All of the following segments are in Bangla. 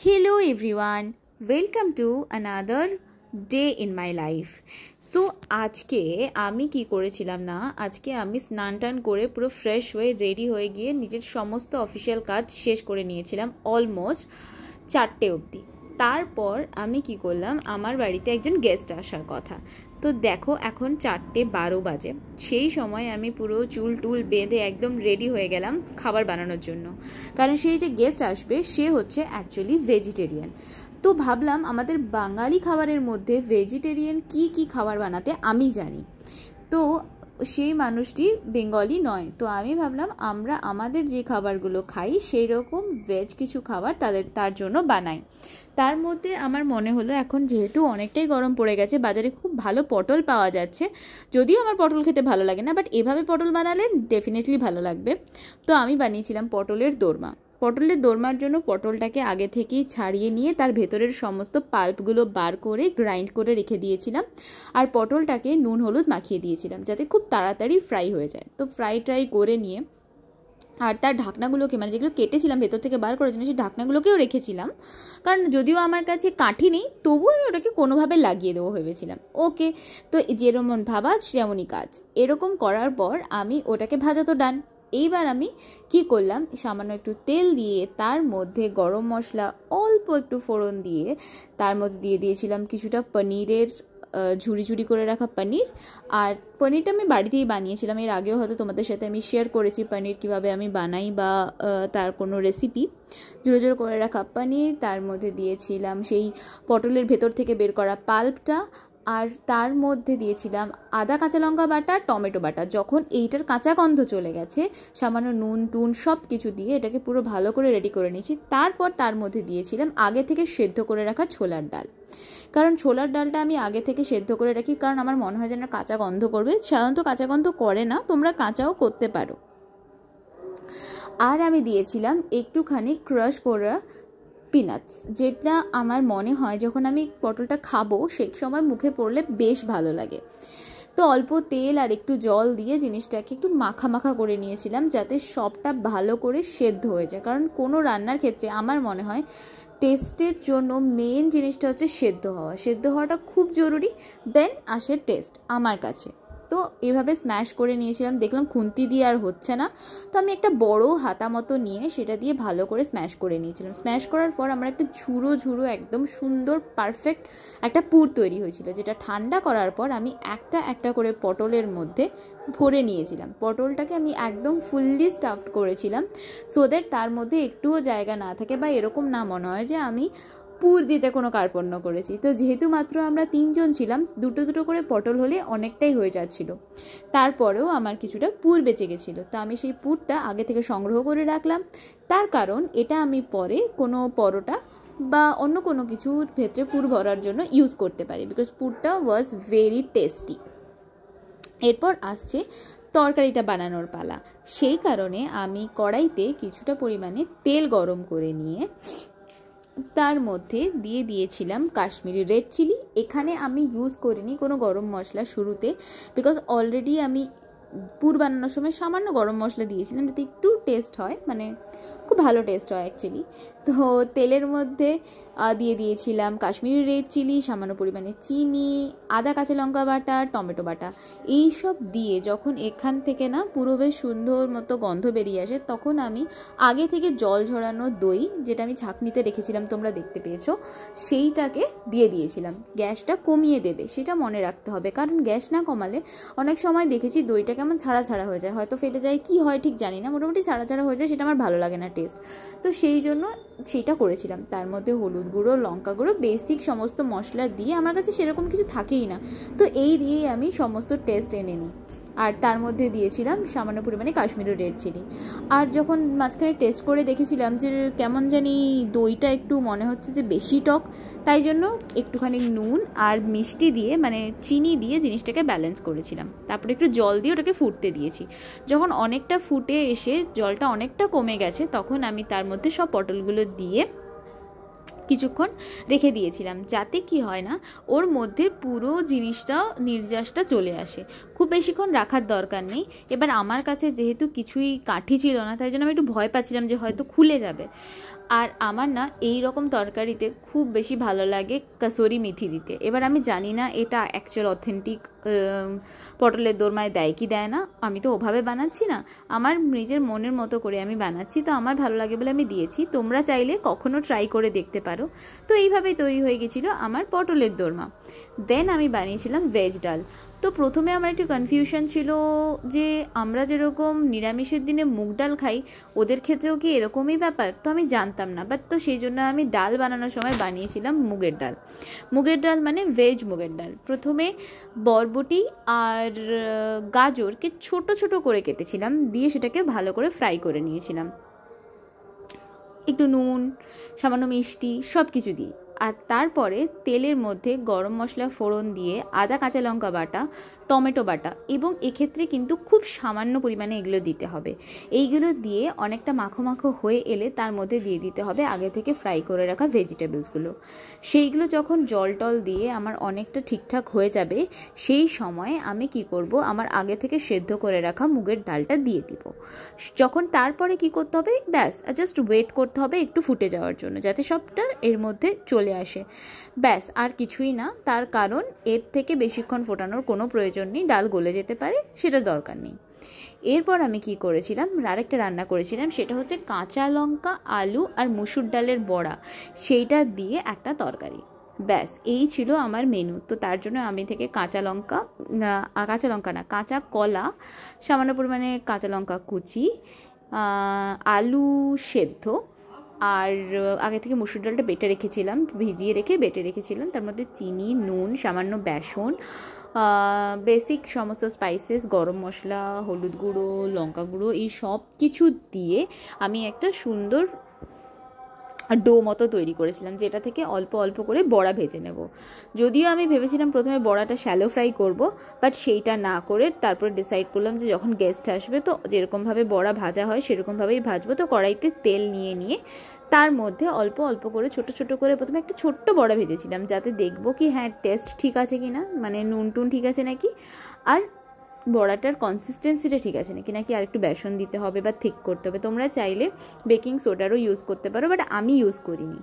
Hello everyone, welcome to another day in my life. So আজকে আমি কি করেছিলাম না, আজকে আমি স্নান টান করে পুরো ফ্রেশ হয়ে রেডি হয়ে গিয়ে নিজের সমস্ত অফিসিয়াল কাজ শেষ করে নিয়েছিলাম অলমোস্ট 4টে অবধি। তারপর আমি কি করলাম, আমার বাড়িতে একজন গেস্ট আসার কথা। তো দেখো এখন 4:12 বাজে। সেই সময় আমি পুরো চুল টুল বেঁধে একদম রেডি হয়ে গেলাম খাবার বানানোর জন্য, কারণ সেই যে গেস্ট আসবে সে হচ্ছে অ্যাকচুয়ালি ভেজিটেরিয়ান। তো ভাবলাম আমাদের বাঙালি খাবারের মধ্যে ভেজিটেরিয়ান কি খাবার বানাতে আমি জানি, তো সেই মানুষটি বেঙ্গলি নয়। তো আমি ভাবলাম আমরা আমাদের যে খাবারগুলো খাই সেই রকম ভেজ কিছু খাবার তার জন্য বানাই। তার মধ্যে আমার মনে হলো এখন যেহেতু অনেকটাই গরম পড়ে গেছে, বাজারে খুব ভালো পটল পাওয়া যাচ্ছে, যদিও আমার পটল খেতে ভালো লাগে না, বাট এভাবে পটল বানালে ডেফিনেটলি ভালো লাগবে। তো আমি বানিয়েছিলাম পটলের দোরমা। পটলের দোরমার জন্য পটলটাকে আগে থেকেই ছাড়িয়ে নিয়ে তার ভেতরের সমস্ত পাল্পগুলো বার করে গ্রাইন্ড করে রেখে দিয়েছিলাম, আর পটলটাকে নুন হলুদ মাখিয়ে দিয়েছিলাম যাতে খুব তাড়াতাড়ি ফ্রাই হয়ে যায়। তো ফ্রাই করে নিয়ে আর তার ঢাকনাগুলোকে, মানে যেগুলো কেটেছিলাম ভেতর থেকে বার করার জন্য, সেই ঢাকনাগুলোকেও রেখেছিলাম, কারণ যদিও আমার কাছে কাঠি নেই তবুও আমি ওটাকে কোনোভাবে লাগিয়ে দেবো ভেবেছিলাম। ওকে, তো যেমন ভাবা সেমনই কাজ। এরকম করার পর আমি ওটাকে ভাজা তো ডান। এইবার আমি কি করলাম, সামান্য একটু তেল দিয়ে তার মধ্যে গরম মশলা অল্প একটু ফোড়ন দিয়ে তার মধ্যে দিয়ে দিয়েছিলাম কিছুটা পনিরের ঝুড়ি করে রাখা পনির। আর পনিরটা আমি বাড়িতেই বানিয়েছিলাম, এর আগেও হয়তো তোমাদের সাথে আমি শেয়ার করেছি পনির কীভাবে আমি বানাই বা তার কোনো রেসিপি। ঝুড়ো করে রাখা পনির, তার মধ্যে দিয়েছিলাম সেই পটলের ভেতর থেকে বের করা পাল্পটা, আর তার মধ্যে দিয়েছিলাম আদা কাঁচা লঙ্কা বাটা, টমেটো বাটা। যখন এইটার কাঁচা গন্ধ চলে গেছে, সামান্য নুন টুন সব কিছু দিয়ে এটাকে পুরো ভালো করে রেডি করে নিয়েছি। তারপর তার মধ্যে দিয়েছিলাম আগে থেকে সেদ্ধ করে রাখা ছোলার ডাল, কারণ ছোলার ডালটা আমি আগে থেকে সেদ্ধ করে রাখি, কারণ আমার মনে হয় যেন কাঁচা গন্ধ করবে। সাধারণত কাঁচা গন্ধ করে না, তোমরা কাঁচাও করতে পারো। আর আমি দিয়েছিলাম একটুখানি ক্রাশ করা পিনাটস, যেটা আমার মনে হয় যখন আমি পটলটা খাবো সেই সময় মুখে পড়লে বেশ ভালো লাগে। তো অল্প তেল আর একটু জল দিয়ে জিনিসটাকে একটু মাখা করে নিয়েছিলাম যাতে সবটা ভালো করে সেদ্ধ হয়ে যায়, কারণ কোনো রান্নার ক্ষেত্রে আমার মনে হয় টেস্টের জন্য মেন জিনিসটা হচ্ছে সেদ্ধ হওয়াটা খুব জরুরি, দেন আসে টেস্ট আমার কাছে। তো এভাবে স্ম্যাশ করে নিয়েছিলাম, দেখলাম খুন্তি দিয়ে আর হচ্ছে না, তো আমি একটা বড় হাতা মতো নিয়ে সেটা দিয়ে ভালো করে স্ম্যাশ করে নিয়েছিলাম। স্ম্যাশ করার পর আমার একটা ঝুড়ো একদম সুন্দর পারফেক্ট একটা পুর তৈরি হয়েছিল, যেটা ঠান্ডা করার পর আমি একটা করে পটলের মধ্যে ভরে নিয়েছিলাম। পটলটাকে আমি একদম ফুললি স্টাফড করেছিলাম, সো দ্যাট তার মধ্যে একটুও জায়গা না থাকে বা এরকম না মনে হয় যে আমি পুর দিতে কোনো কার্পণ্য করেছি। তো যেহেতু মাত্র আমরা 3 জন ছিলাম, দুটো করে পটল হলে অনেকটাই হয়ে যাচ্ছিল। তারপরেও আমার কিছুটা পুর বেঁচে গেছিলো, তো আমি সেই পুরটা আগে থেকে সংগ্রহ করে রাখলাম। তার কারণ এটা আমি পরে কোনো পরোটা বা অন্য কোনো কিছুর ভেতরে পুর ভরার জন্য ইউজ করতে পারি, বিকজ পুরটা ওয়াজ ভেরি টেস্টি। এরপর আসছে তরকারিটা বানানোর পালা। সেই কারণে আমি কড়াইতে কিছুটা পরিমাণে তেল গরম করে নিয়ে তার মধ্যে দিয়ে দিয়েছিলাম কাশ্মীরি রেড চিলি। এখানে আমি ইউজ করিনি কোনো গরম মশলা শুরুতে, বিকজ অলরেডি আমি পুর বানানোর সময় সামান্য গরম মশলা দিয়েছিলাম যাতে একটু টেস্ট হয়, মানে খুব ভালো টেস্ট হয় অ্যাকচুয়ালি। তো তেলের মধ্যে দিয়ে দিয়েছিলাম কাশ্মীরি রেড চিলি, সামান্য পরিমাণে চিনি, আদা কাঁচা লঙ্কা বাটা, টমেটো বাটা। এইসব দিয়ে যখন এখান থেকে না পুরো বেশ সুন্দর মতো গন্ধ বেরিয়ে আসে, তখন আমি আগে থেকে জল ঝরানো দই, যেটা আমি ছাঁকনিতে রেখেছিলাম তোমরা দেখতে পেয়েছো, সেইটাকে দিয়ে দিয়েছিলাম। গ্যাসটা কমিয়ে দেবে সেটা মনে রাখতে হবে, কারণ গ্যাস না কমালে অনেক সময় দেখেছি দইটা কেমন ছাড়া হয়ে যায়, হয়তো ফেটে যায়, কি হয় ঠিক জানি না, মোটামুটি ছাড়া হয়ে যায়, সেটা আমার ভালো লাগে না টেস্ট। তো সেই জন্য সেইটা করেছিলাম। তার মধ্যে হলুদ গুঁড়ো, লঙ্কা গুঁড়ো, বেসিক সমস্ত মশলা দিয়ে, আমার কাছে সেরকম কিছু থাকেই না, তো এই দিয়েই আমি সমস্ত টেস্ট এনে নিই। আর তার মধ্যে দিয়েছিলাম সামান্য পরিমাণে কাশ্মীরি রেড চিলি। আর যখন মাঝখানে টেস্ট করে দেখেছিলাম যে কেমন জানি দইটা একটু মনে হচ্ছে যে বেশি টক, তাই জন্য একটুখানি নুন আর মিষ্টি দিয়ে, মানে চিনি দিয়ে জিনিসটাকে ব্যালেন্স করেছিলাম। তারপরে একটু জল দিয়ে ওটাকে ফুটতে দিয়েছি। যখন অনেকটা ফুটে এসে জলটা অনেকটা কমে গেছে, তখন আমি তার মধ্যে সব পটলগুলো দিয়ে কিছুক্ষণ রেখে দিয়েছিলাম, যাতে কি হয় না ওর মধ্যে পুরো জিনিসটা নির্যাসটা চলে আসে। খুব বেশিক্ষণ রাখার দরকার নেই। এবার আমার কাছে যেহেতু কিছুই কাঠি ছিল না, তাই জন্য আমি একটু ভয় পাচ্ছিলাম যে হয়তো খুলে যাবে। আর আমার না এই রকম তরকারিতে খুব বেশি ভালো লাগে কাসুরি মেথি দিতে। এবার আমি জানি না এটা অ্যাকচুয়াল অথেন্টিক পটলের দোরমায় দেয় কি দেয় না, আমি তো ওভাবে বানাচ্ছি না, আমার নিজের মনের মতো করে আমি বানাচ্ছি, তো আমার ভালো লাগে বলে আমি দিয়েছি। তোমরা চাইলে কখনো ট্রাই করে দেখতে পারো। তো এইভাবেই তৈরি হয়ে গেছিলো আমার পটলের দোরমা। দেন আমি বানিয়েছিলাম ভেজ ডাল। তো প্রথমে আমার একটু কনফিউশন ছিল যে আমরা যেরকম নিরামিষের দিনে মুগ ডাল খাই, ওদের ক্ষেত্রেও কি এরকমই ব্যাপার, তো আমি জানতাম না। বাট তো সেই জন্য আমি ডাল বানানোর সময় বানিয়েছিলাম মুগের ডাল। মুগের ডাল মানে ভেজ মুগের ডাল। প্রথমে বরবটি আর গাজরকে ছোট ছোট করে কেটেছিলাম, দিয়ে সেটাকে ভালো করে ফ্রাই করে নিয়েছিলাম, একটু নুন, সামান্য মিষ্টি, সব কিছু দিই। আর তারপরে তেলের মধ্যে গরম মশলা ফোড়ন দিয়ে আদা কাঁচা লঙ্কা বাটা, টমেটো বাটা, এবং এক্ষেত্রে কিন্তু খুব সামান্য পরিমাণে এগুলো দিতে হবে। এইগুলো দিয়ে অনেকটা মাখো মাখো হয়ে এলে তার মধ্যে দিয়ে দিতে হবে আগে থেকে ফ্রাই করে রাখা ভেজিটেবলসগুলো। সেইগুলো যখন জল টল দিয়ে আমার অনেকটা ঠিকঠাক হয়ে যাবে, সেই সময় আমি কি করব, আমার আগে থেকে সেদ্ধ করে রাখা মুগের ডালটা দিয়ে দিব। যখন তারপরে কি করতে হবে, ব্যাস জাস্ট ওয়েট করতে হবে একটু ফুটে যাওয়ার জন্য, যাতে সবটা এর মধ্যে চলে আসে, ব্যাস আর কিছুই না। তার কারণ এর থেকে বেশিক্ষণ ফোটানোর কোনো প্রয়োজন নেই, ডাল গলে যেতে পারে, সেটার দরকার নেই। এরপর আমি কি করেছিলাম, আরেকটা রান্না করেছিলাম, সেটা হচ্ছে কাঁচা লঙ্কা, আলু আর মুসুর ডালের বড়া, সেইটা দিয়ে একটা তরকারি। ব্যাস এই ছিল আমার মেনু। তো তার জন্য আমি থেকে কাঁচা লঙ্কা না, কাঁচা কলা, সামান্য পরিমাণে কাঁচা লঙ্কা কুচি, আলু সেদ্ধ, আর আগে থেকে মুসুর ডালটা বেটে রেখেছিলাম, ভিজিয়ে রেখে বেটে রেখেছিলাম, তার মধ্যে চিনি, নুন, সামান্য বেসন, বেসিক সমস্ত স্পাইসেস, গরম মশলা, হলুদ গুঁড়ো, লঙ্কা গুঁড়ো, এই সব কিছু দিয়ে আমি একটা সুন্দর ডো মতো তৈরি করেছিলাম, যেটা থেকে অল্প অল্প করে বড়া ভেজে নেব। যদিও আমি ভেবেছিলাম প্রথমে বড়াটা শ্যালো ফ্রাই করব, বাট সেইটা না করে তারপরে ডিসাইড করলাম যে যখন গেস্ট আসবে তো যেরকমভাবে বড়া ভাজা হয় সেরকমভাবেই ভাজবো। তো কড়াইতে তেল নিয়ে তার মধ্যে অল্প অল্প করে ছোট ছোট করে প্রথমে একটা ছোট্ট বড়া ভেজেছিলাম, যাতে দেখবো কি হ্যাঁ টেস্ট ঠিক আছে কি না, মানে নুন টুন ঠিক আছে নাকি, আর বড়াটার কনসিস্টেন্সিটা ঠিক আছে নাকি আর একটু বেসন দিতে হবে বা ঠিক করতে হবে। তোমরা চাইলে বেকিং সোডারও ইউজ করতে পারো, বাট আমি ইউজ করিনি।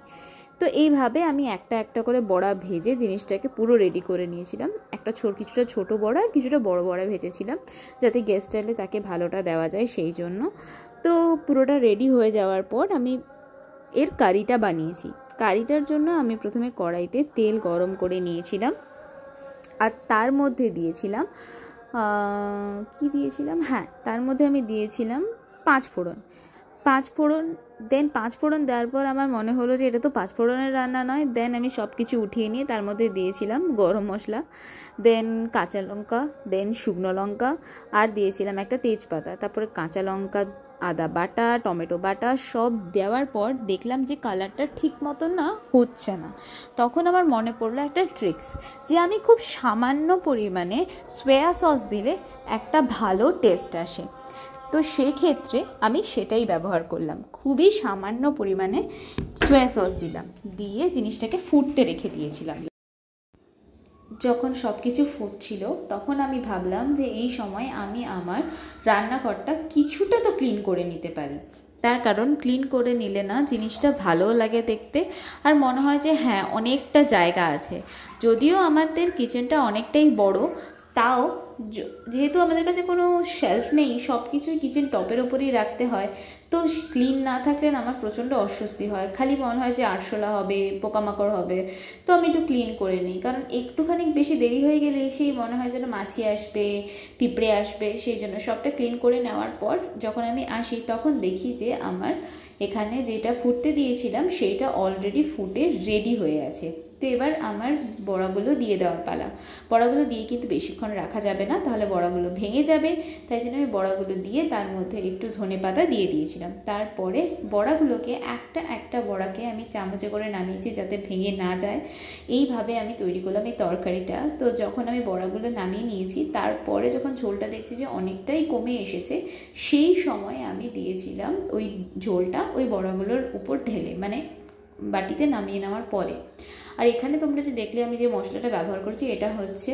তো এইভাবে আমি একটা একটা করে বড়া ভেজে জিনিসটাকে পুরো রেডি করে নিয়েছিলাম। কিছুটা ছোট বড়া আর কিছুটা বড় বড়া ভেজেছিলাম, যাতে গেস্ট এলে তাকে ভালোটা দেওয়া যায় সেই জন্য। তো পুরোটা রেডি হয়ে যাওয়ার পর আমি এর কারিটা বানিয়েছি। কারিটার জন্য আমি প্রথমে কড়াইতে তেল গরম করে নিয়েছিলাম, আর তার মধ্যে দিয়েছিলাম তার মধ্যে আমি দিয়েছিলাম পাঁচফোড়ন। দেন পাঁচফোড়ন দেওয়ার পর আমার মনে হলো যে এটা তো পাঁচফোড়নের রান্না নয়। দেন আমি সব কিছু উঠিয়ে নিয়ে তার মধ্যে দিয়েছিলাম গরম মশলা, দেন কাঁচা লঙ্কা, দেন শুকনো লঙ্কা, আর দিয়েছিলাম একটা তেজপাতা। তারপরে কাঁচা লঙ্কা, আদা বাটা, টমেটো বাটা সব দেওয়ার পর দেখলাম যে কালারটা ঠিক মতন না হচ্ছে না। তখন আমার মনে পড়লো একটা ট্রিক্স, যে আমি খুব সামান্য পরিমাণে সোয়া সস দিলে একটা ভালো টেস্ট আসে। তো সেক্ষেত্রে আমি সেটাই ব্যবহার করলাম, খুবই সামান্য পরিমাণে সোয়া সস দিলাম, দিয়ে জিনিসটাকে ফুটতে রেখে দিয়েছিলাম। যখন সব কিছু ফুটছিল তখন আমি ভাবলাম যে এই সময় আমি আমার রান্নাঘরটা কিছুটা তো ক্লিন করে নিতে পারি। তার কারণ ক্লিন করে নিলে না জিনিসটা ভালো লাগে দেখতে, আর মনে হয় যে হ্যাঁ অনেকটা জায়গা আছে। যদিও আমাদের কিচেনটা অনেকটাই বড়, তাও যেহেতু আমাদের কাছে কোনো শেলফ নেই, সব কিছুই কিচেন টপের ওপরেই রাখতে হয়, তো ক্লিন না থাকলে না আমার প্রচণ্ড অস্বস্তি হয়, খালি মনে হয় যে আরশোলা হবে, পোকামাকড় হবে। তো আমি একটু ক্লিন করে নিই, কারণ একটুখানি বেশি দেরি হয়ে গেলে সেই মনে হয় যেন মাছি আসবে, পিঁপড়ে আসবে, সেই জন্য সবটা ক্লিন করে নেওয়ার পর যখন আমি আসি তখন দেখি যে আমার এখানে যেটা ফুটতে দিয়েছিলাম সেইটা অলরেডি ফুটে রেডি হয়ে আছে। তো এবার আমার বড়াগুলো দিয়ে দেওয়ার পালা। বড়াগুলো দিয়ে কিন্তু বেশিক্ষণ রাখা যাবে না, তাহলে বড়াগুলো ভেঙে যাবে, তাই জন্য আমি বড়াগুলো দিয়ে তার মধ্যে একটু ধনেপাতা দিয়ে দিয়েছিলাম। তারপরে বড়াগুলোকে একটা একটা বড়াকে আমি চামচে করে নামিয়েছি যাতে ভেঙে না যায়। এইভাবে আমি তৈরি করলাম এই তরকারিটা। তো যখন আমি বড়াগুলো নামিয়ে নিয়েছি, তারপরে যখন ঝোলটা দেখছি যে অনেকটাই কমে এসেছে, সেই সময় আমি দিয়েছিলাম ওই ঝোলটা ওই বড়াগুলোর উপর ঢেলে, মানে বাটিতে নামিয়ে নেওয়ার পরে। আর এখানে তোমরা যে দেখলে আমি যে মশলাটা ব্যবহার করছি, এটা হচ্ছে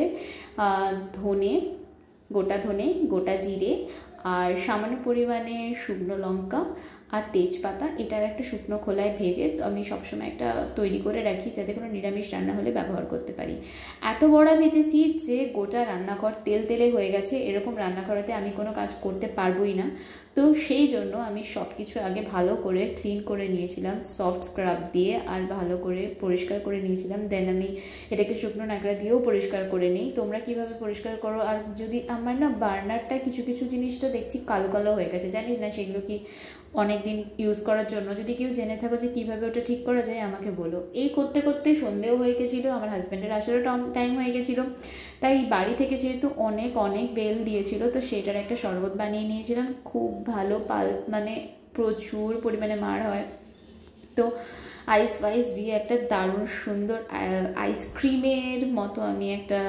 গোটা ধনে, গোটা জিরে, আর সামান্য পরিমাণে শুকনো লঙ্কা আর তেজপাতা, এটার একটা শুকনো খোলায় ভেজে তো আমি সবসময় একটা তৈরি করে রাখি যাতে কোনো নিরামিষ রান্না হলে ব্যবহার করতে পারি। এত বড়া ভেজেছি যে গোটা রান্নাঘর তেল তেলে হয়ে গেছে, এরকম রান্নাঘরেতে আমি কোনো কাজ করতে পারবোই না। তো সেই জন্য আমি সব কিছু আগে ভালো করে ক্লিন করে নিয়েছিলাম সফট স্ক্রাব দিয়ে, আর ভালো করে পরিষ্কার করে নিয়েছিলাম। দেন আমি এটাকে শুকনো ন্যাকড়া দিয়েও পরিষ্কার করে নিই। তোমরা কিভাবে পরিষ্কার করো? আর যদি আমার না বার্নারটা কিছু কিছু জিনিসটা দেখছি কালো কালো হয়ে গেছে, জানি না সেগুলো কি অনেক দিন ইউজ করার জন্য, যদি কেউ জেনে থাকো যে কীভাবে ওটা ঠিক করা যায় আমাকে বলো। এই করতে করতে সন্ধেও হয়ে গেছিলো, আমার হাজব্যান্ডের আসারও টাইম হয়ে গেছিলো। তাই বাড়ি থেকে যেহেতু অনেক অনেক বেল দিয়েছিল, তো সেটার একটা শরবত বানিয়ে নিয়েছিলাম। খুব ভালো মানে প্রচুর পরিমাণে মার হয়, তো আইস ওয়াইস দিয়ে একটা দারুণ সুন্দর আইসক্রিমের মতো আমি একটা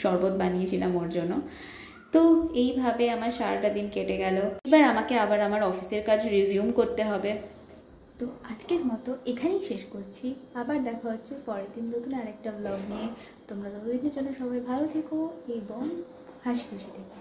শরবত বানিয়েছিলাম ওর জন্য। তো এইভাবে আমার সারাটা দিন কেটে গেল। এবার আমাকে আবার আমার অফিসের কাজ রিজিউম করতে হবে। তো আজকের মতো এখানেই শেষ করছি, আবার দেখা হচ্ছে পরের দিন নতুন আরেকটা ব্লগ নিয়ে। তোমরা ততদিনের জন্য সবাই ভালো থেকো এবং হাসি খুশি থেকো।